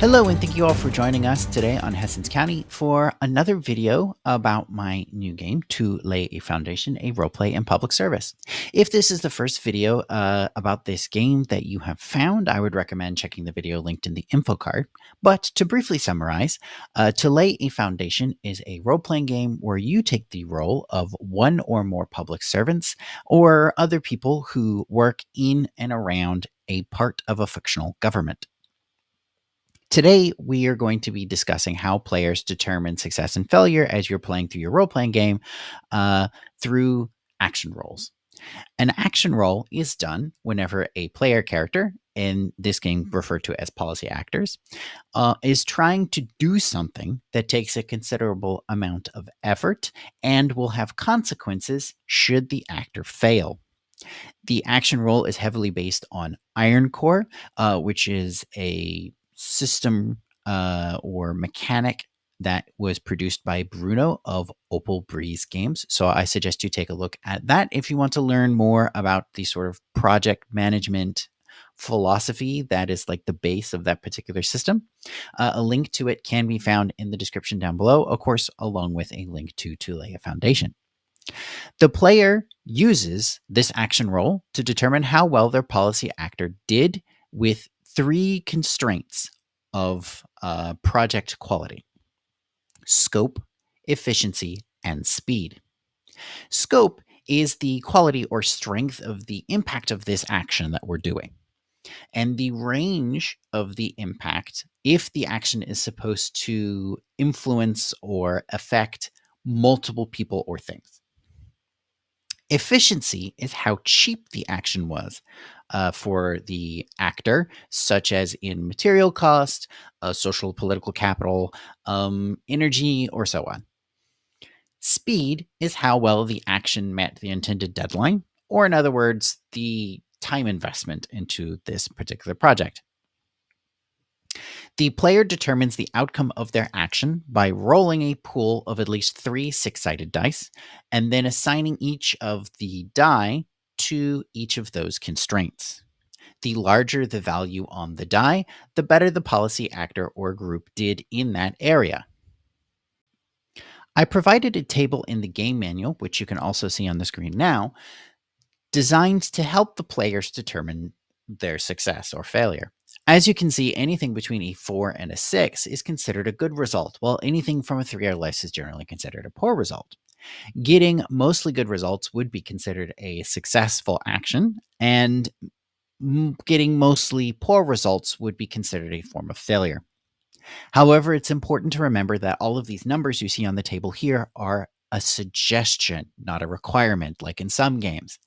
Hello, and thank you all for joining us today on Hessens County for another video about my new game, To Lay a Foundation, a Roleplay in Public Service. If this is the first video about this game that you have found, I would recommend checking the video linked in the info card. But to briefly summarize, To Lay a Foundation is a role-playing game where you take the role of one or more public servants or other people who work in and around a part of a fictional government. Today, we are going to be discussing how players determine success and failure as you're playing through your role playing game through action rolls. An action roll is done whenever a player character, in this game referred to as policy actors, is trying to do something that takes a considerable amount of effort and will have consequences should the actor fail. The action roll is heavily based on Iron Core, which is a system or mechanic that was produced by Bruno of Opal Breeze Games. So I suggest you take a look at that if you want to learn more about the sort of project management philosophy that is like the base of that particular system. A link to it can be found in the description down below, of course, along with a link to lay a foundation. The player uses this action roll to determine how well their policy actor did with three constraints of project quality: scope, efficiency, and speed. Scope is the quality or strength of the impact of this action that we're doing, and the range of the impact if the action is supposed to influence or affect multiple people or things. Efficiency is how cheap the action was for the actor, such as in material cost, social political capital, energy, or so on. Speed is how well the action met the intended deadline, or in other words, the time investment into this particular project. The player determines the outcome of their action by rolling a pool of at least 3 six-sided dice, and then assigning each of the die to each of those constraints. The larger the value on the die, the better the policy actor or group did in that area. I provided a table in the game manual, which you can also see on the screen now, designed to help the players determine their success or failure. As you can see, anything between a 4 and a 6 is considered a good result, while anything from a 3 or less is generally considered a poor result. Getting mostly good results would be considered a successful action, and getting mostly poor results would be considered a form of failure. However, it's important to remember that all of these numbers you see on the table here are a suggestion, not a requirement, like in some games.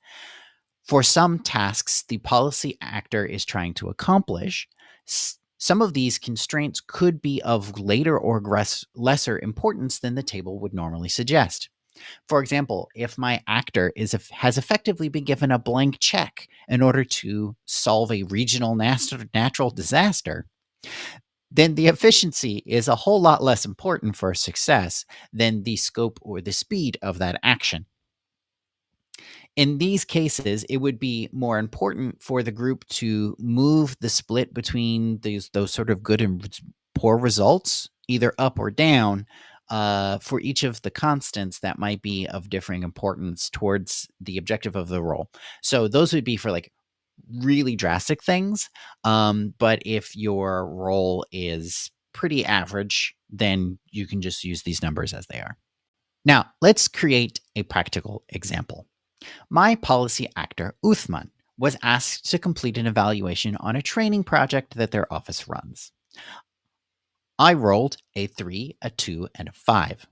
For some tasks the policy actor is trying to accomplish, some of these constraints could be of later or lesser importance than the table would normally suggest. For example, if my actor has effectively been given a blank check in order to solve a regional natural disaster, then the efficiency is a whole lot less important for success than the scope or the speed of that action. In these cases, it would be more important for the group to move the split between those sort of good and poor results, either up or down, for each of the constants that might be of differing importance towards the objective of the roll. So those would be for like really drastic things. But if your roll is pretty average, then you can just use these numbers as they are. Now, let's create a practical example. My policy actor, Uthman, was asked to complete an evaluation on a training project that their office runs. I rolled a 3, a 2, and a 5.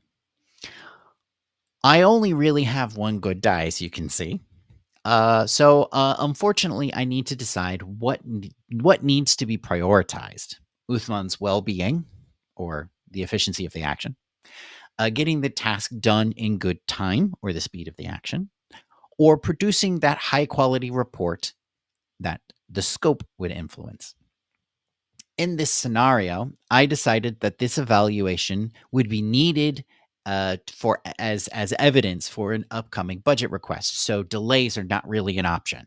I only really have one good die, as you can see. So unfortunately, I need to decide what needs to be prioritized. Uthman's well-being, or the efficiency of the action, getting the task done in good time, or the speed of the action, or producing that high-quality report that the scope would influence. In this scenario, I decided that this evaluation would be needed as evidence for an upcoming budget request, so delays are not really an option.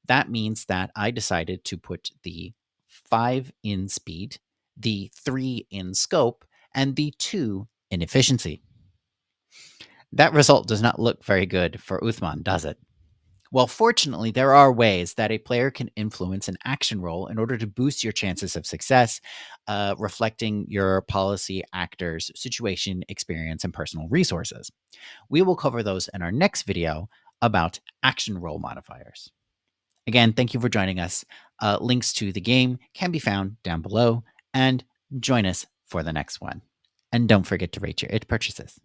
That means that I decided to put the 5 in speed the 3 in scope, and the 2 in efficiency. That result does not look very good for Uthman, does it? Well, fortunately, there are ways that a player can influence an action roll in order to boost your chances of success, reflecting your policy actor's situation, experience, and personal resources. We will cover those in our next video about action roll modifiers. Again, thank you for joining us. Links to the game can be found down below, and join us for the next one. And don't forget to rate your IT purchases.